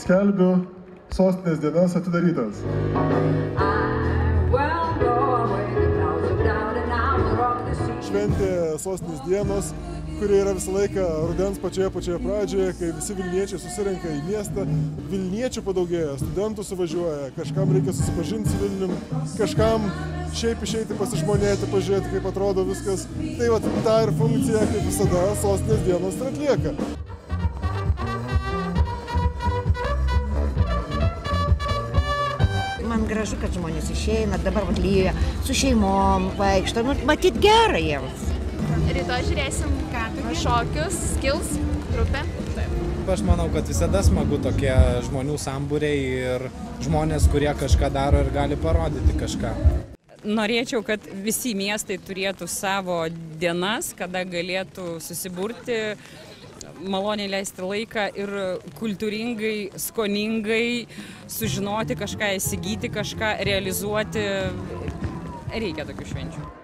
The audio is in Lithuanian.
Skelbiu sostinės dienas atidarytas. Šventė sostinės dienos, kuri yra visą laiką rudens pačioje pradžioje, kai visi Vilniečiai susirenka į miestą. Vilniečių padaugėja, studentų suvažiuoja, kažkam reikia susipažinti su Vilnium, kažkam šiaip išeiti pasižmonėti, pažiūrėti, kaip atrodo viskas. Tai vat tą ir funkciją, kaip visada, sostinės dienos ir atlieka. Man gražu, kad žmonės išeina, dabar lyja su šeimom, vaikšto, matyt gera jiems. Rytoj žiūrėsim šokius, skills, grupė. Aš manau, kad visada smagu tokie žmonių sambūriai ir žmonės, kurie kažką daro ir gali parodyti kažką. Norėčiau, kad visi miestai turėtų savo dienas, kada galėtų susiburti, maloniai leisti laiką ir kultūringai, skoningai sužinoti kažką, įsigyti kažką, realizuoti. Reikia tokių švenčių.